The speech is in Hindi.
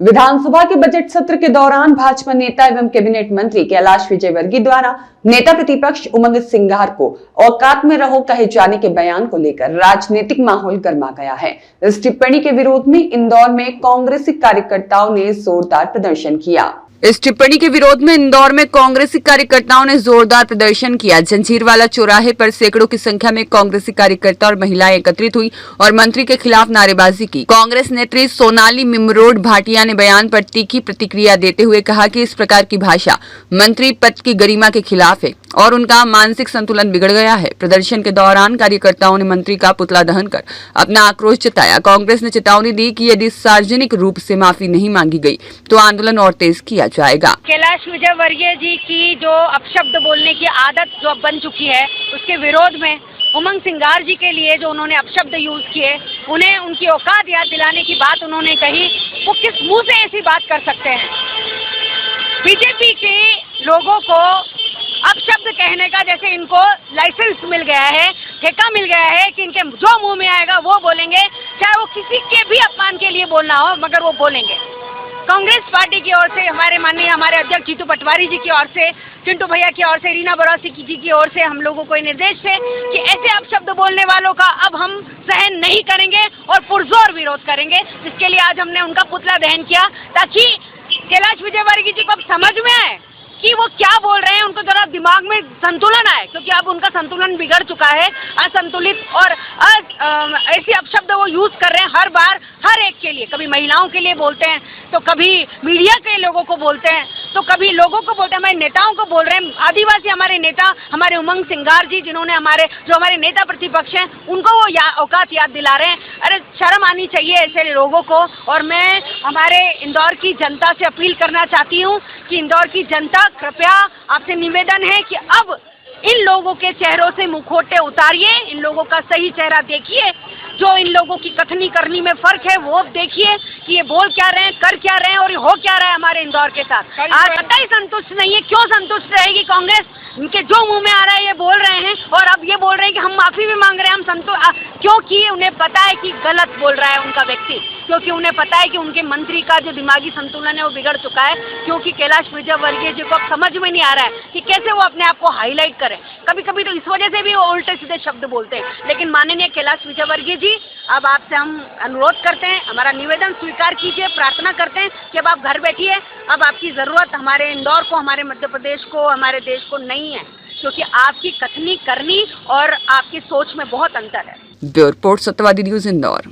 विधानसभा के बजट सत्र के दौरान भाजपा नेता एवं कैबिनेट मंत्री कैलाश विजयवर्गीय द्वारा नेता प्रतिपक्ष उमंग सिंगार को औकात में रहो कहे जाने के बयान को लेकर राजनीतिक माहौल गर्मा गया है। इस टिप्पणी के विरोध में इंदौर में कांग्रेसी कार्यकर्ताओं ने जोरदार प्रदर्शन किया। इस टिप्पणी के विरोध में इंदौर में कांग्रेसी कार्यकर्ताओं ने जोरदार प्रदर्शन किया। जंजीरवाला चौराहे पर सैकड़ों की संख्या में कांग्रेसी कार्यकर्ता और महिलाएं एकत्रित हुई और मंत्री के खिलाफ नारेबाजी की। कांग्रेस नेत्री सोनाली मिमरोड भाटिया ने बयान पर तीखी प्रतिक्रिया देते हुए कहा कि इस प्रकार की भाषा मंत्री पद की गरिमा के खिलाफ है और उनका मानसिक संतुलन बिगड़ गया है। प्रदर्शन के दौरान कार्यकर्ताओं ने मंत्री का पुतला दहन कर अपना आक्रोश जताया। कांग्रेस ने चेतावनी दी कि यदि सार्वजनिक रूप से माफी नहीं मांगी गई तो आंदोलन और तेज किया जाएगा। कैलाश विजयवर्गीय जी की जो अपशब्द बोलने की आदत जो बन चुकी है, उसके विरोध में उमंग सिंगार जी के लिए जो उन्होंने अपशब्द यूज किए, उन्हें उनकी औकात याद दिलाने की बात उन्होंने कही, वो किस मुंह से ऐसी बात कर सकते हैं। बीजेपी के लोगों को अपशब्द कहने का जैसे इनको लाइसेंस मिल गया है, ठेका मिल गया है कि इनके जो मुंह में आएगा वो बोलेंगे, चाहे वो किसी के भी अपमान के लिए बोलना हो, मगर वो बोलेंगे। कांग्रेस पार्टी की ओर से हमारे अध्यक्ष जीतू पटवारी जी की ओर से, चिंटू भैया की ओर से, रीना बरौसी जी की ओर से हम लोगों को निर्देश थे कि ऐसे अपशब्द बोलने वालों का अब हम सहन नहीं करेंगे और पुरजोर विरोध करेंगे। जिसके लिए आज हमने उनका पुतला दहन किया ताकि कैलाश विजयवर्गीय जी को अब समझ में आए कि वो क्या बोल रहे हैं, उनको जरा दिमाग में संतुलन आए, क्योंकि अब उनका संतुलन बिगड़ चुका है। असंतुलित और ऐसे अपशब्द वो यूज कर रहे हैं हर बार, हर एक के लिए। कभी महिलाओं के लिए बोलते हैं, तो कभी मीडिया के लोगों को बोलते हैं, तो कभी लोगों को बोलते हैं, हमारे नेताओं को बोल रहे हैं। आदिवासी हमारे नेता, हमारे उमंग सिंगार जी, जिन्होंने हमारे नेता प्रतिपक्ष हैं, उनको वो औकात याद दिला रहे हैं। अरे शर्म आनी चाहिए ऐसे लोगों को। और मैं हमारे इंदौर की जनता से अपील करना चाहती हूँ कि इंदौर की जनता, कृपया आपसे निवेदन है कि अब इन लोगों के चेहरों से मुखौटे उतारिए, इन लोगों का सही चेहरा देखिए। जो इन लोगोों की कथनी करनी में फर्क है वो देखिए कि ये बोल क्या रहे हैं, कर क्या रहे हैं और हो क्या रहा है हमारे इंदौर के साथ। आज कतई संतुष्ट नहीं है। क्यों संतुष्ट रहेगी कांग्रेस? इनके जो मुंह में आ रहा है ये बोल रहे हैं और अब ये बोल रहे हैं कि हम माफी भी मांग रहे हैं। क्योंकि उन्हें पता है कि गलत बोल रहा है उनका व्यक्ति, क्योंकि उन्हें पता है कि उनके मंत्री का जो दिमागी संतुलन है वो बिगड़ चुका है। क्योंकि कैलाश विजयवर्गीय जी को अब समझ में नहीं आ रहा है कि कैसे वो अपने आप को हाईलाइट करें। कभी कभी तो इस वजह से भी वो उल्टे सीधे शब्द बोलते हैं। लेकिन माननीय कैलाश विजयवर्गीय जी, अब आपसे हम अनुरोध करते हैं, हमारा निवेदन स्वीकार कीजिए, प्रार्थना करते हैं कि अब आप घर बैठिए। अब आपकी जरूरत हमारे इंदौर को, हमारे मध्य प्रदेश को, हमारे देश को नहीं है, क्योंकि आपकी कथनी करनी और आपकी सोच में बहुत अंतर है। ब्यूरो रिपोर्ट, सत्यवादी न्यूज़, इंदौर।